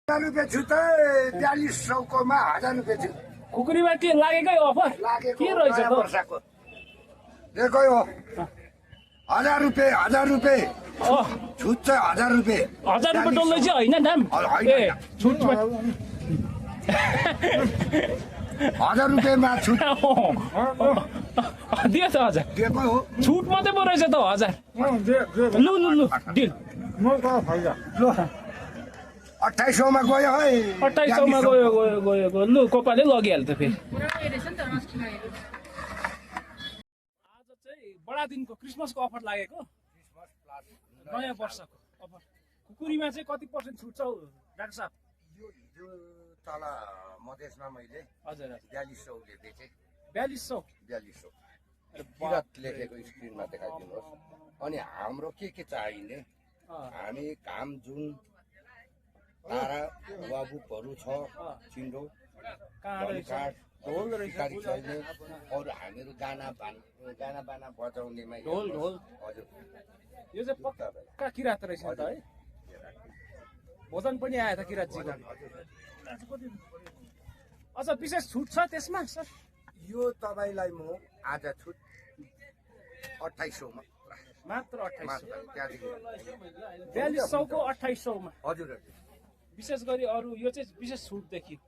रुपियाँ छु त 4200 कोमा 1000 रुपियाँ छु खुकुरीमा के लागेकै अफर के रहेछ त वर्षको देखो यो 1000 रुपियाँ छुट चाहिँ 1000 रुपियाँ 1000 रुपियाँ डल्लै चाहिँ होइन दाम ए छुटमा 1000 रुपियाँमा छुट दियो त 1000 दिएको हो छुट मात्रै पो रहेछ त 1000 लु लु लु डिल म त फाइदा लु 2800 मा गयो है 2800 मा गयो गयो गयो गयो लु कोपाले लगिहाल्यो त फेरि आज चाहिँ बडा दिनको क्रिसमसको अफर लागेको नयाँ वर्षको अफर खुकुरीमा चाहिँ कति पर्सेन्ट छुट छ हौ डाक्टर साहब यो तल मधेसमा मैले हजुर 4200 ले बेचे 4200 किरत लेखेको स्क्रिनमा देखाइदिनुहोस् अनि हाम्रो के चाहिने हामी काम जुन तारा बाबुहरू छ चिन्डो काँड रहेछ ढोल रहेछ चाहिने अरू हामीहरू गाना बाना बजाउनेमा ढोल हजुर यो चाहिँ पक्का किरात रहेछ नि त है भोजन पनि आयो त किरातजीको अझ विशेष छुट छ त्यसमा सर यो तपाईलाई म आज छुट 2800 मा मात्र 2800 त्यहाँदेखि 4200 को 2800 मा हजुर विशेष गरी अरू यो चाहिँ विशेष छुट देखियो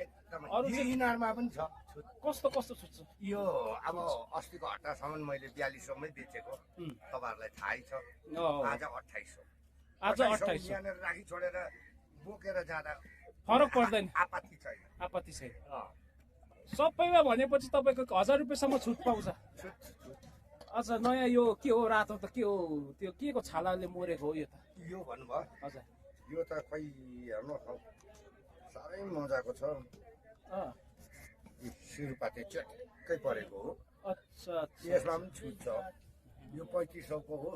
एकदमै अरू चाहिँ यिनीहरुमा पनि छ छुट कस्तो कस्तो छुट छ यो अब अस्तिको हप्तासम्म मैले 4200 मै बेचेको तपाईहरुलाई थाहै छ आज 2800 आज 2800 यहाँनिर राखी छोडेर बोकेर जाँदा फरक पर्दैन आपत्ति छैन सबैमा भनेपछि तपाईको 1000 रुपैयाँसम्म छुट पाउँछ अच्छा नयाँ यो के हो रातो त के हो त्यो के को छालाले मोरेको हो यो त यो भन्नुभयो हजुर यो त खै हेर्नु साह्रै मजाको छ सिरुपाते चटक्कै परेको हो अच्छा यसमा पनि छुट छ यो 3500 को हो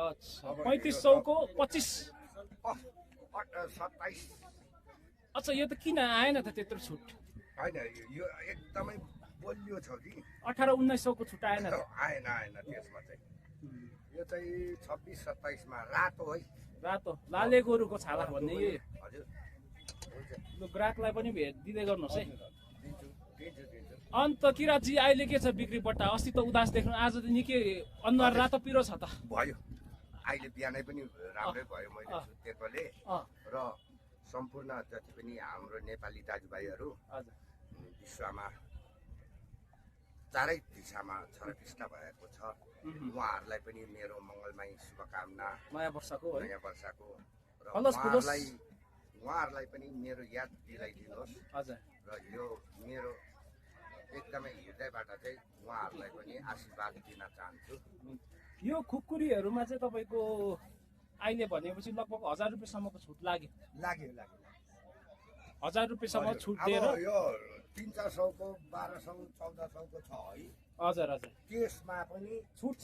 अच्छा 3500 को 25 27 अच्छा यो त किन आएन त त्यत्रो छुट हैन यो एकदमै बलियो छ कि 18-1900 को छुट आएन आएन त्यसमा चाहिँ यो चाहिँ 26-27 मा रातो है रातो लाले गोरुको छाला भन्ने यो हजुर लु ग्राहकलाई पनि भेट दिँदै गर्नुहोस् है दिन्छु अन्त किरातजी अहिले के छ बिक्री बट्टा अस्ति त उदास देख्नु आज त निकै अनुहार रातो पिरो छ त भयो अहिले बिहानै पनि राम्रै भयो मैले छुटेकोले र सम्पूर्ण जति पनि हाम्रो नेपाली दाजुभाइहरू विश्वमा चारै दिशामा छरपिष्ट भएको छ उहाँहरूलाई पनि मेरो मङ्गलमय शुभकामना नयाँ वर्षको र उहाँहरूलाई पनि मेरो याद दिलाइदिनुहोस् र यो मेरो एकदमै हृदयबाट चाहिँ उहाँहरूलाई पनि आशीर्वाद दिन चाहन्छु यो खुकुरीहरूमा चाहिँ तपाईँको अहिले भनेपछि लगभग 1000 रुपियाँसम्मको छुट लाग्यो 1000 रुपियाँसम्म छुट दिएर यो 300-400 को 1200-1400 को छ है हजुर त्यसमा पनि छुट छ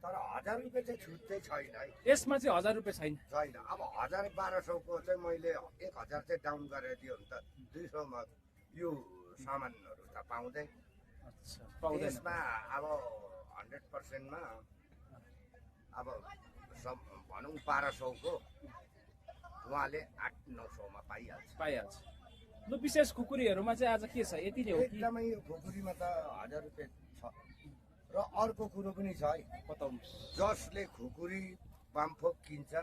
तर 1000 रुपियाँ चाहिँ छुट चाहिँ छैन है यसमा चाहिँ 1000 रुपियाँ छैन अब 1000-1200 को चाहिँ मैले 1000 चाहिँ डाउन गरेर दियो भने त 200 मा यो सामानहरू त पाउँदै त्यसमा अब 100% मा अब सब भनौँ 1200 को उहाँले 800-900 मा पाइहाल्छ लु विशेष खुकुरीहरूमा चाहिँ आज के छ यति नै हो एकदमै यो खुकुरीमा त 1000 रुपियाँ छ र अर्को कुरो पनि छ है बताउनुस् जसले खुकुरी बामफोक किन्छ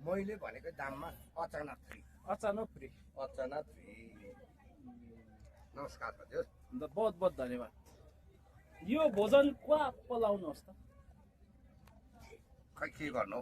मैले भनेको दाममा अचानक फ्री नमस्कार हजुर बहुत बहुत धन्यवाद यो भोजन क्वा पलाउनुहोस् त खै के गर्नु